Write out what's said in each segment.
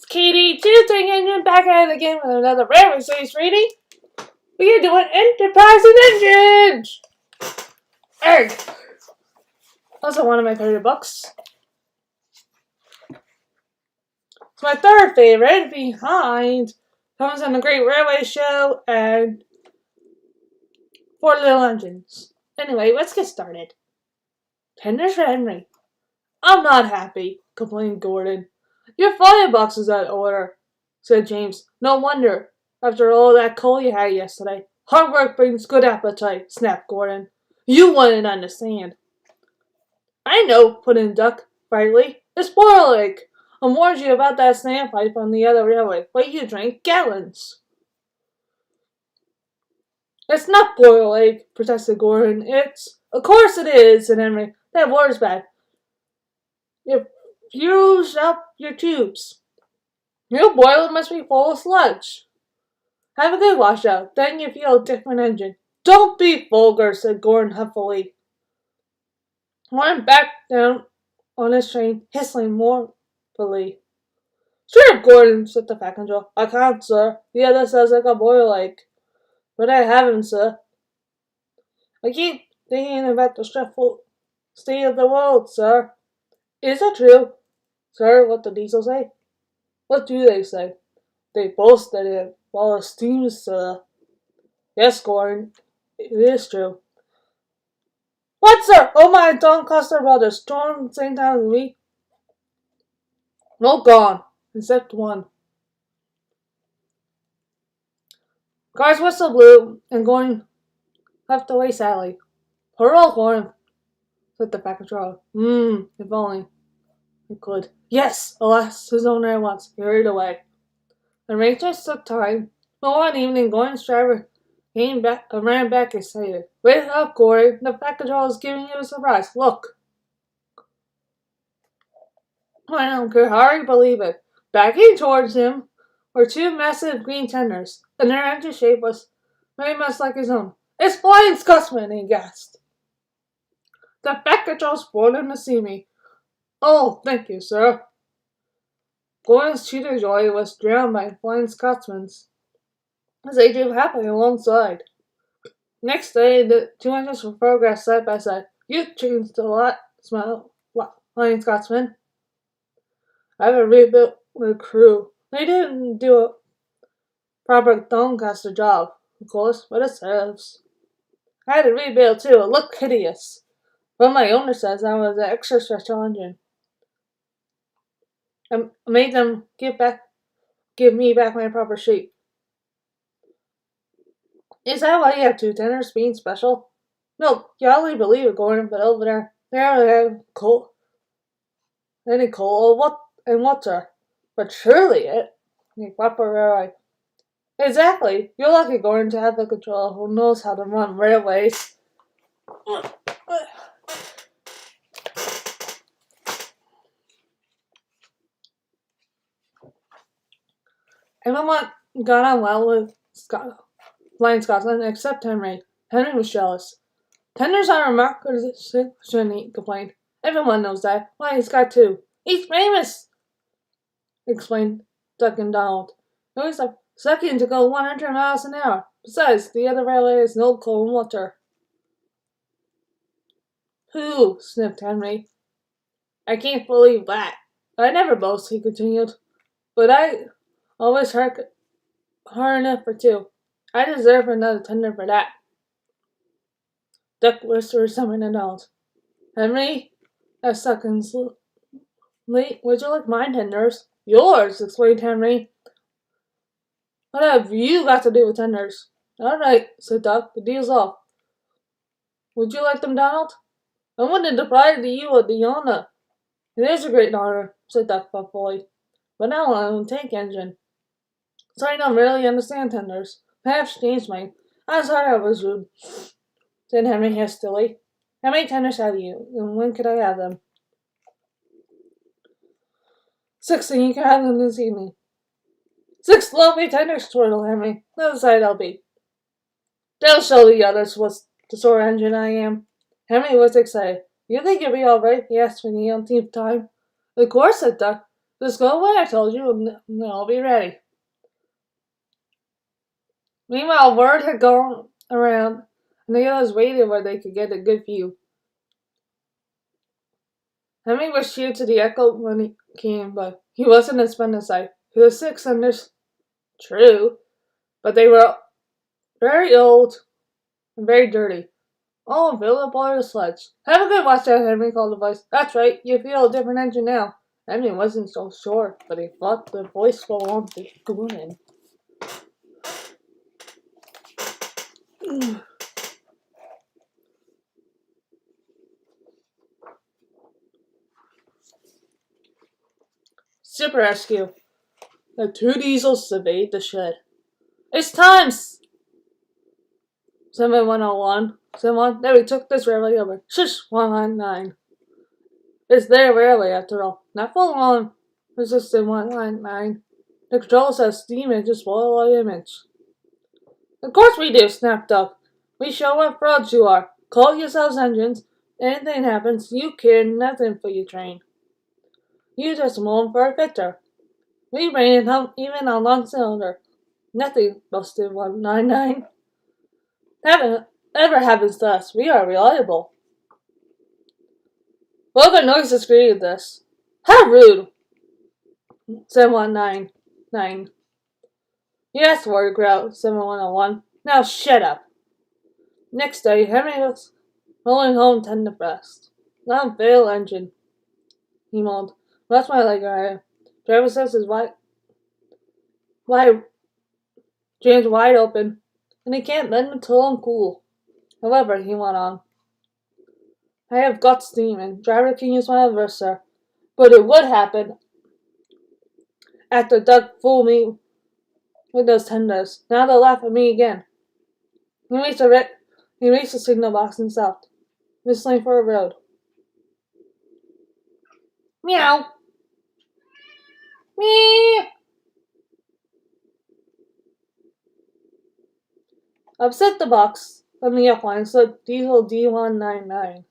Katie, Tuesday Engine back at it again with another Railway Series reading. We are doing Enterprise and Engines! Egg! Also one of my favorite books. It's my third favorite behind Thomas and the Great Railway Show and Four Little Engines. Anyway, let's get started. Tenders for Henry. I'm not happy, complained Gordon. Your firebox is out of order, said James. No wonder, after all that coal you had yesterday. Hard work brings good appetite, snapped Gordon. You wouldn't understand. I know, put in Duck, brightly. It's boiled egg. I warned you about that standpipe on the other railway, but you drank gallons. It's not boiled egg, protested Gordon. Of course it is, said Henry. That water's bad. It fused up your tubes. Your boiler must be full of sludge. Have a good washout, then you feel a different engine. Don't be vulgar, said Gordon huffily. Went back down on his train, hissing mournfully. Sure, Gordon, said the fat control. I can't, sir. The other says I got boiled egg. But I haven't, sir. I keep thinking about the stressful state of the world, sir. Is it true, sir, what the diesel say? What do they say? They boast that it follows steam, sir. Yes, Gordon, it is true. What, sir? Oh my, Doncaster brothers, stormed same time as me. No gone, except one. Car's whistle blew, and Gordon left away sadly. Poor old Gordon, said the fat controller. If only it could. Yes, alas, his owner at once. He hurried away. The Rangers took time, but one evening Gordon's driver came back and ran back excited. Wake up, Gordon. The fat controller is giving you a surprise. Look. Gordon could hardly believe it. Backing towards him were two massive green tenders, and their engine shape was very much like his own. It's Flying Scotsman, he gasped. The fat controller brought him to see me. Oh, thank you, sir. Gordon's cheater joy was drowned by Flying Scotsman's as they drove happily alongside. Next day, the two engines were photographed side by side. You've changed a lot, smiled Flying Scotsman. I have rebuilt the crew. They didn't do a proper Doncaster job, of course, but it serves. I had to rebuild too. It looked hideous. But my owner says I was an extra special engine. I made them give me back my proper shape. Is that why you have two tenders being special? No, you hardly believe it, Gordon, but over there, they have coal. Any coal, what and water. But surely it, the proper railway. Exactly. You're lucky, Gordon, to have a controller who knows how to run railways. Everyone got on well with Flying Scotsman except Henry. Henry was jealous. Tenders are remarkable, shouldn't he? Complained. Everyone knows that. Why, he's got two. He's famous, explained Duck and Donald. He was the second to go 100 miles an hour. Besides, the other railway has no coal and water. Pooh, sniffed Henry. I can't believe that. I never boast, he continued. But I always hard enough for two. I deserve another tender for that. Duck whispered something to Donald. Henry, asked seconds late, would you like my tenders? Yours, explained Henry. What have you got to do with tenders? All right, said Duck. The deal's off. Would you like them, Donald? I wouldn't deprive you of the honor. It is a great honor, said Duck thoughtfully. But now I'm a tank engine. So I don't really understand tenders. Perhaps changed mine. I'm sorry I was rude, said Henry hastily. How many tenders have you, and when could I have them? 6, and you can have them this evening. 6 lovely tenders, chortled Henry. No side I'll be. They'll show the others what the sort of engine I am. Henry was excited. You think you'll be all right? He asked for the umpteenth time. Of course, said Duck. Just go when I told you, and I'll be ready. Meanwhile, word had gone around, and the others waited where they could get a good view. Henry was cheered to the echo when he came, but he wasn't as sight. He was 600, true, but they were very old and very dirty. Oh, Philip ordered a sledge. Have a good watch out, Henry called the voice. That's right, you feel a different engine now. Henry wasn't so sure, but he thought the voice belonged to Gordon. Super Rescue. The two diesels surveyed the shed. It's time! 7101. 71. Then we took this railway over. Shush! 199. It's there rarely, after all. Not for long. Resistant 199. The control says steam engines spoil our image. Of course we do, snapped Doug. We show what frauds you are. Call yourselves engines. Anything happens, you care nothing for your train. You just mourn for a victor. We ran even on long cylinder. Nothing, busted 199. Never ever happens to us. We are reliable. Vulgar noises greeted this. How rude, said 199. Yes, word growled 7101. Now shut up. Next day, Henry was rolling home tenderfest. Not a fail engine, he moaned. That's my leg area. Driver says his wide James wide open, and he can't bend until I'm cool. However, he went on, I have got steam, and driver can use my other, sir. But it would happen after Doug fooled me with those tenders. Now they'll laugh at me again. He reached the signal box and stopped, whistling for a road. Meow. Meow. Upset the box on the upline slid Diesel D199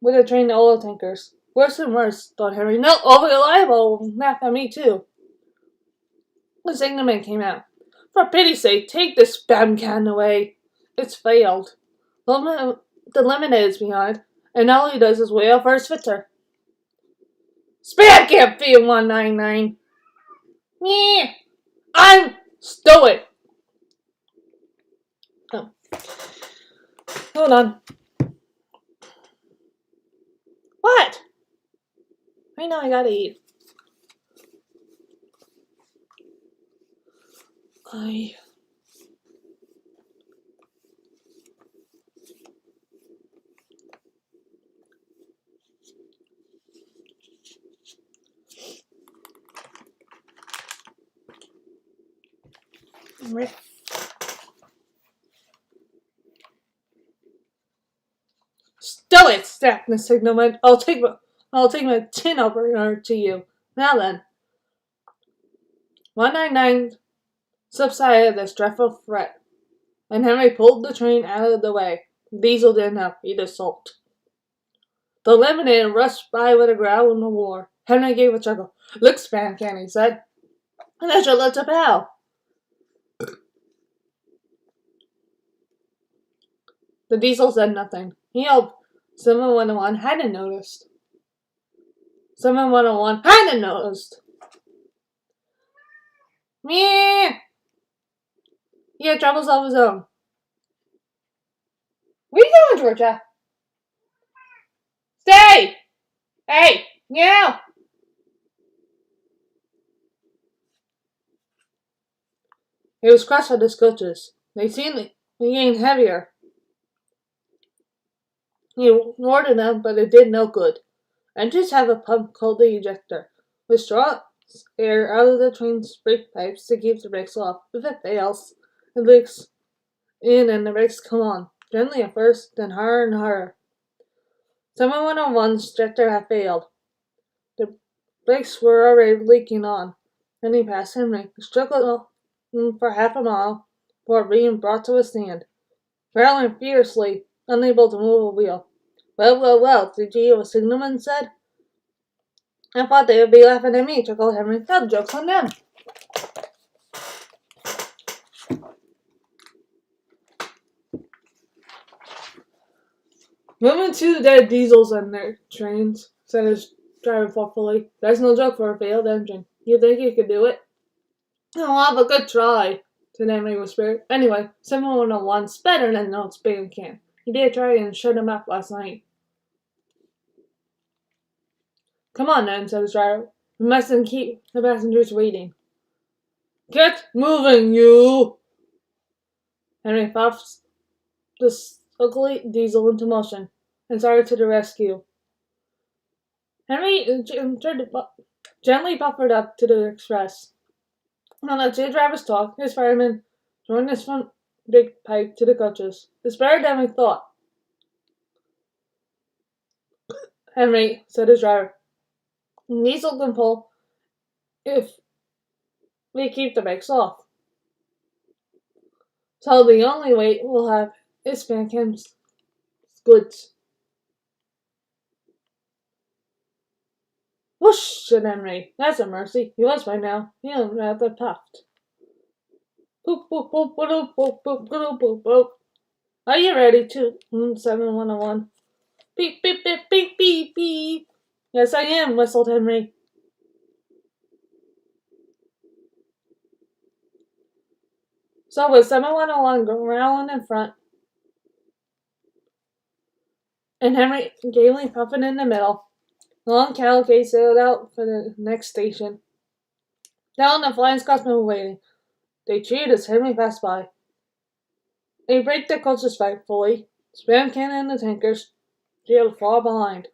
with a train of oil tankers. Worse and worse, thought Henry. No, reliable will laugh at me too. The signalman came out. For pity's sake, take this spam can away. It's failed. The lemonade is behind, and all he does is wail for his fitter. Spam can't fail 199. Meh. I'm stoic. Oh. Hold on. What? I know I gotta eat. Stow it, snapped the signalman. I'll take my tin over to you. Now then. 199 subsided this dreadful threat, and Henry pulled the train out of the way. Diesel didn't have either salt. The lemonade rushed by with a growl and a roar. Henry gave a chuckle. Look, Spam Can, he said. And I shall let a bow. The Diesel said nothing. He hoped 7101 hadn't noticed. 7101 hadn't noticed. Meh. He had troubles of his own. What are you doing, Georgia? Stay! Hey, meow! He was crushed at his coaches. They seemed getting heavier. He warned them, but it did no good. Engines have a pump called the ejector, which draws air out of the train's brake pipes to keep the brakes off. If it fails, it leaks in and the brakes come on, gently at first, then harder and harder. 7101's ejector had failed. The brakes were already leaking on. Then he passed Henry, who struggled for half a mile before being brought to a stand, growling fiercely, unable to move a wheel. Well, did you hear what Signalman said? I thought they would be laughing at me, chuckled Henry. That joke's on them. Women too dead diesels on their trains, said his driver thoughtfully. That's no joke for a failed engine. You think you could do it? I'll have a good try, said Henry whispered. Anyway, 7101's better than no spin can. He did try and shut him up last night. Come on then, said his driver. We mustn't keep the passengers waiting. Get moving, you! Henry puffed the ugly diesel into motion and started to the rescue. Henry gently buffered up to the express. While the two drivers talked, his fireman joined his front big pipe to the coaches. It's better than we thought. Henry, said his driver. Diesel can pull if we keep the brakes off. So the only weight we'll have is Spankham's goods. Whoosh, said Henry. That's a mercy. He was by now. He was rather puffed. Boop, boop, boop, boop, boop, boop, boop, boop, boop. Are you ready? 7101. Beep, beep, beep, beep, beep, beep. Yes, I am, whistled Henry. So with 7101 growling in front, and Henry gaily puffing in the middle, the long cavalcade sailed out for the next station. Down the Flying Scotsmen were waiting. They cheered as Henry passed by. They braked the coaches frightfully. Spam cannon and the tankers trailed far behind.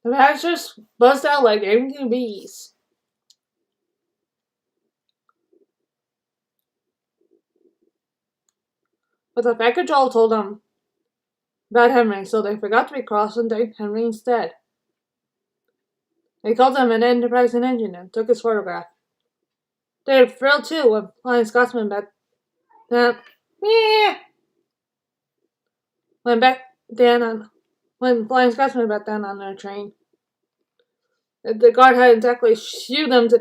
The passengers buzzed out like angry bees. But the fat control told them about Henry, so they forgot to be cross and thanked Henry instead. They called him an enterprising engineer and took his photograph. They were thrilled too when Flying Scotsman bet down. When Flying Scotsman bet down on their train. The guard hadn't exactly shooed them to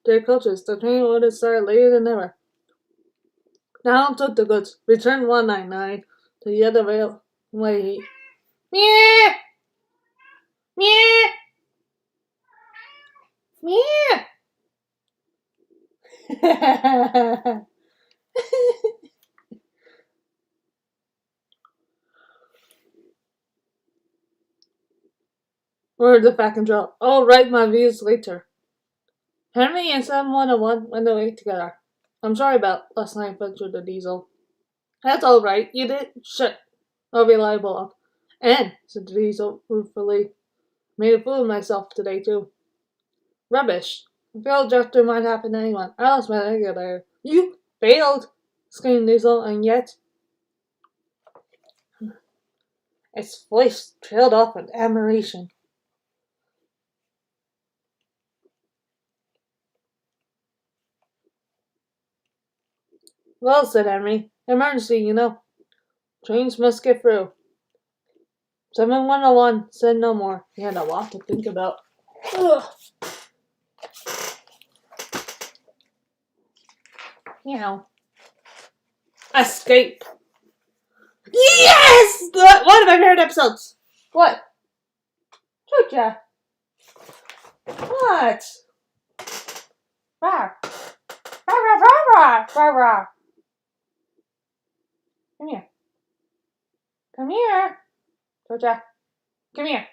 their coaches. The train would have started later than ever. Down took the goods. Returned 199 to the other railway. Meow! Meow! Meow! Ordered the fat control. I'll write my views later. Henry and 7101 went away together. I'm sorry about last night, ventured the diesel. That's all right. You did shut a reliable up. And, said the diesel ruefully, made a fool of myself today, too. Rubbish. A failed gesture might happen to anyone. I lost my regulator. You failed, screamed Diesel, and yet. Its voice trailed off with admiration. Well, said Henry. Emergency, you know. Trains must get through. 7101 said no more. He had a lot to think about. Ugh. You know. Escape. Yes! One of my favorite episodes. What? Georgia. What? Rawr. Rawr, rawr, rawr, rawr, rawr. Come here. Come here. Georgia. Come here.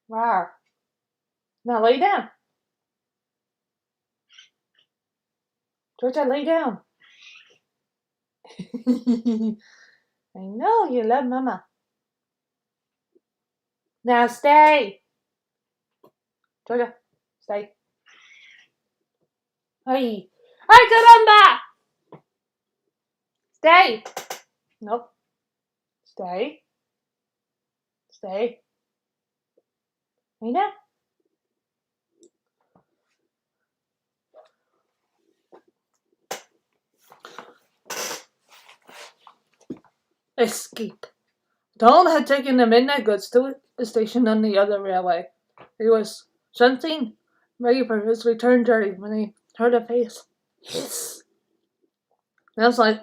Rawr. Now lay down. Georgia, lay down. I know you love Mama. Now stay. Georgia, stay. Hey. Ay, caramba! Stay. Nope. Stay. Stay. Lay down. Escape. Don had taken the midnight goods to a station on the other railway. He was shunting ready for his return journey when he heard a face. Hiss! Sounds like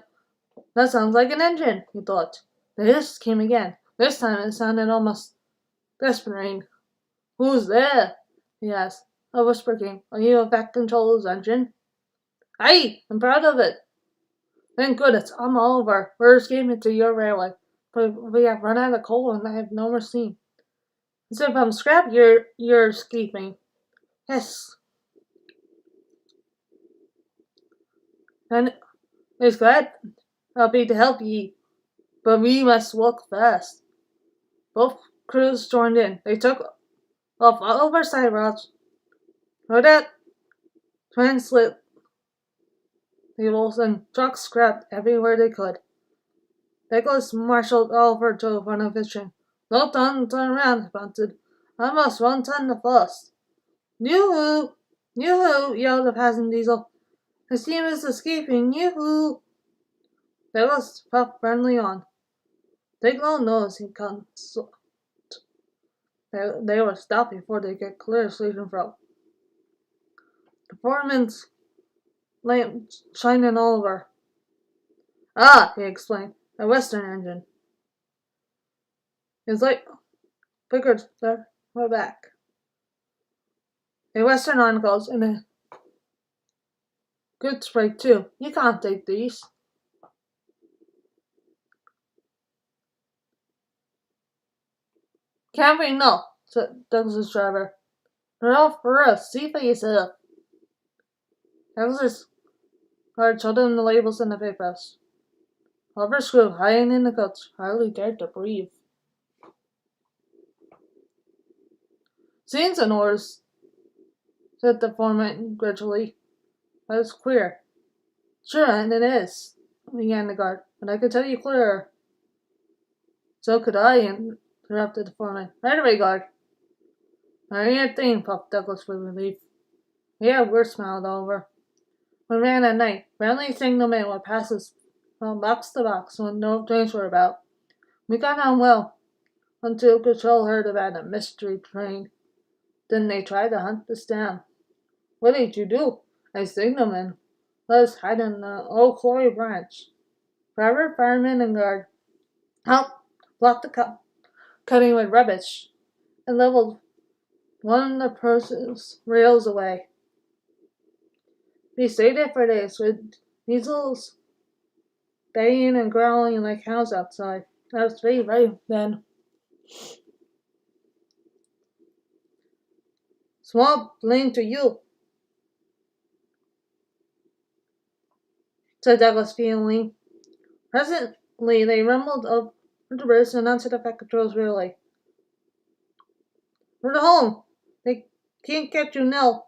that sounds like an engine, he thought. The hiss came again. This time it sounded almost despairing. Who's there? He asked. A whisper came. Are you a Vec Control's engine? Aye, I'm proud of it. Thank goodness, I'm Oliver. We're escaping to your railway. But we have run out of coal and I have no more steam. So if I'm scrap, you're escaping. Yes. And it's glad I'll be to help ye. But we must walk fast. Both crews joined in. They took off all of our side routes. Rode out translate tables and trucks scrapped everywhere they could. Nicholas marshaled Oliver to the front of his train. Well done, turn around, he grunted. I must run ton the first. Yoo-hoo! Yoo-hoo! Yelled the passing diesel. The steam is escaping, yoo-hoo! Nicholas puffed friendly on. Take no notice, he consoled. They were stopped before they get clear of Station Row. The foreman's lamp shining all over. Ah, he explained. A Western engine. His light flickered there. We're back. A Western articles and a good spray too. You can't take these. Can't we? No, said Douglas's driver. They're all for us. See for yourself. Douglas's guard showed him the labels and the papers. Oliver screw high in the guts, hardly dared to breathe. Seems an orders, said the foreman gradually. That's queer. Sure, and it is, began the guard, but I could tell you clearer. So could I, interrupted the foreman. Right away, guard. I ain't a thing, puffed Douglas with relief. Yeah, we're smiled over. We ran at night. Friendly signalman would pass us from box to box when no trains were about. We got on well, until Patrol heard about a mystery train. Then they tried to hunt us down. What did you do? A signalman let us hide in the old quarry branch. Driver, fireman, and guard helped block the cutting with rubbish and leveled one of the person's rails away. We stayed there for days with weasels baying and growling like hounds outside. I was very right then. Small blame to you, said Douglas feelingly. Presently they rumbled up the bridge and onto the Vec Control's railway. We're home. They can't get you now.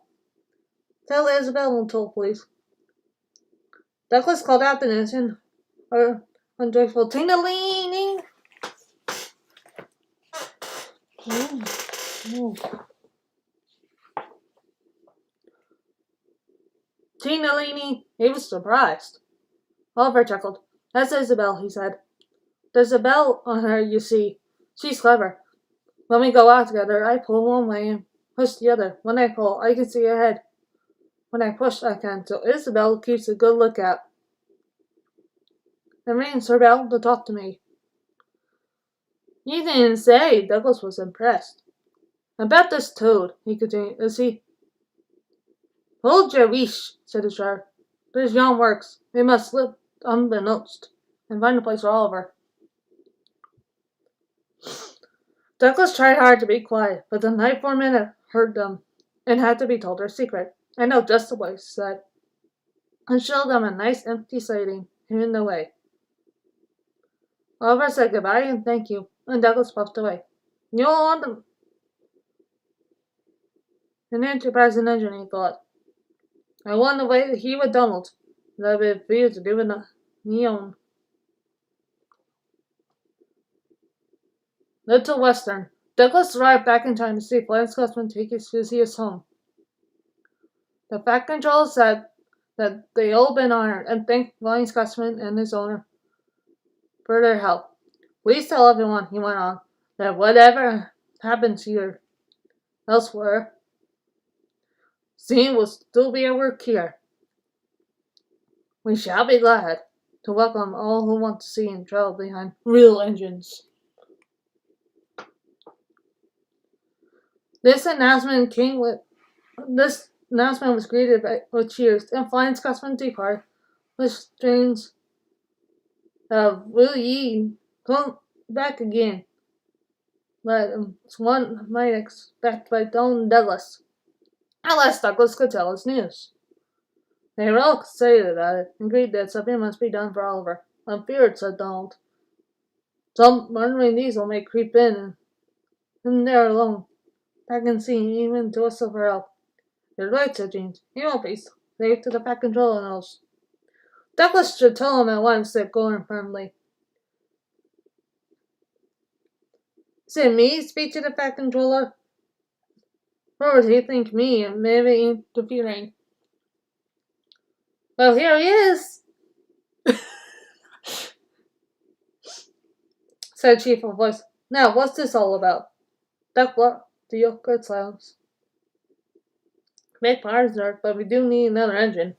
Tell Isabel and told police. Douglas called out the news and her unjoyful ting-a-ling. Ting-a-ling. He was surprised. Oliver chuckled. That's Isabel, he said. There's a bell on her, you see. She's clever. When we go out together, I pull one way and push the other. When I pull, I can see ahead. When I push, I can, so Isabel keeps a good lookout. It rings her bell to talk to me. You didn't say. Douglas was impressed. About this toad, he continued, is he? Hold your leash, said the sheriff. There's John Works. We must slip unbeknownst and find a place for Oliver. Douglas tried hard to be quiet, but the night foreman had heard them and had to be told their secret. I know just the way, he said, and showed them a nice empty siding hidden away. Oliver said goodbye and thank you, and Douglas puffed away. You don't want them. An enterprising engine, he thought. I won the way he would Donald, that would be feared to give it a neon. Little Western. Douglas arrived back in time to see Florence Gussman take his Theseus home. The Vec Control said that they all been honored and thanked Florence Gussman and his owner for their help. Please tell everyone, he went on, that whatever happens here elsewhere, Sean will still be at work here. We shall be glad to welcome all who want to see and travel behind real engines. This announcement was greeted with cheers and Flying Scotsman depart with strains of "Will ye come back again?" But one might expect by Don Douglas, unless Douglas could tell us news. They were all excited about it, and agreed that something must be done for Oliver. "I'm feared," said Donald. "Some wandering diesel may creep in there alone. I can see even to whistle for help." "You're right," said James. "He won't be safe to the Pack Controller knows." "Douglas should tell him at once," said Gordon firmly. "Is it me speak to the Pack Controller? Or would he think me maybe interfering?" "Well, here he is," said Chief of Voice. "Now, what's this all about?" Duck what? The awkward silence. "Big part, sir, but we do need another engine."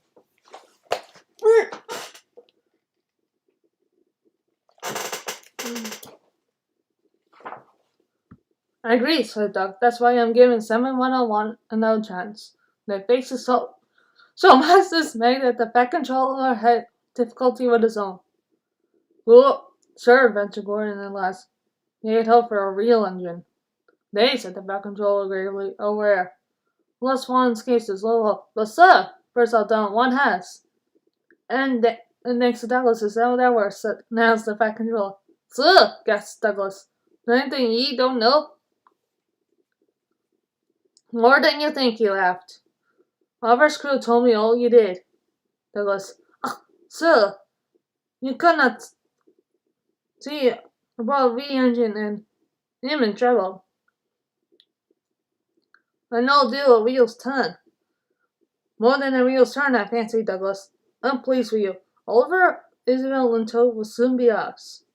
"I agree," said Duck. "That's why I'm giving 7101 another chance. They faced so much dismay that the Pack Controller had difficulty with his own. "Well, sure," ventured Gordon at last. "He had hoped for a real engine." "They," said the Pack Controller gravely, "are rare. Unless one's case is low. But, sir, first out down, one has." And thanks to Douglas, is that worse?" announced the Pack Controller. "Sir," gasped Douglas. "Is there anything ye don't know?" "More than you think," he laughed. "Oliver's crew told me all you did." Douglas. "Sir, you could not see about V engine and him in trouble. I no deal a wheel's turn." "More than a wheel's turn, I fancy, Douglas. I'm pleased with you. Oliver, Isabel, and Toad will soon be ours."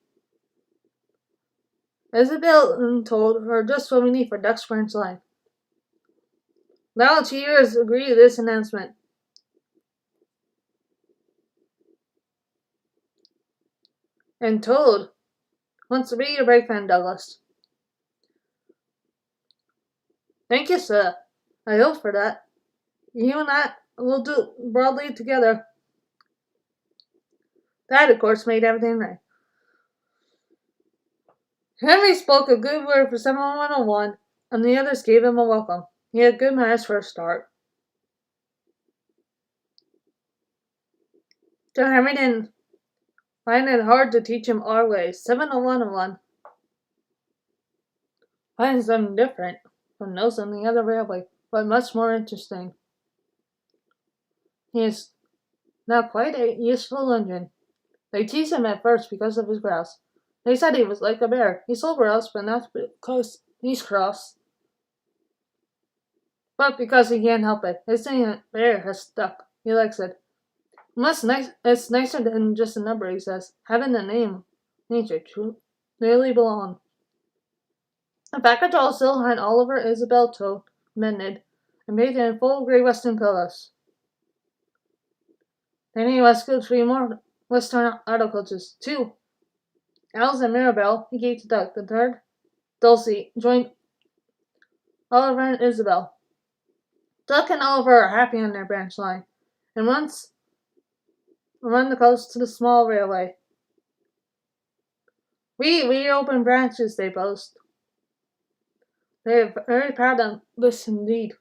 Isabel and Toad are just what we need for Duck's Branch Line. Loud cheers agree to this announcement. "And Toad wants to be your brake fan, Douglas." "Thank you, sir. I hope for that. You and I will do broadly together." That, of course, made everything right. Henry spoke a good word for 7101, and the others gave him a welcome. He had good manners for a start. John Henry didn't find it hard to teach him our ways. 7101 finds them different from those on the other railway, but much more interesting. He is now quite a useful engine. They teased him at first because of his growls. They said he was like a bear. He still growls, but not because he's cross, but because he can't help it. His name bear has stuck. He likes it. It's nicer than just a number, he says. Having a name makes it really belong. The Pack Control still had Oliver, Isabel, Toad, mended, and painted in full grey western colors. Then he rescued 3 more western auto coaches. 2. Alice and Mirabelle he gave to Duck. The 3rd, Dulcie, joined Oliver and Isabel. Duck and Oliver are happy on their branch line, and once run the coast to the small railway. "We reopen branches," they boast. They are very proud of this indeed.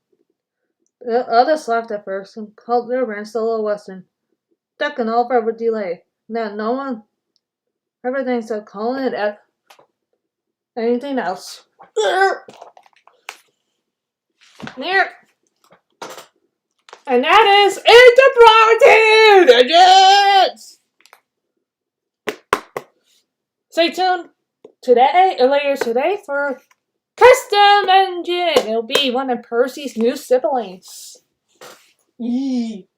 The others laughed at first and called their branch the Little Western. Duck and Oliver would delay. Now no one ever thinks of calling it anything else. There. And that is Into Engines! Stay tuned later today for Custom Engine. It'll be one of Percy's new siblings. Yee.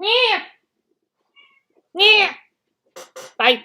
Yeah. Yeah. Bye.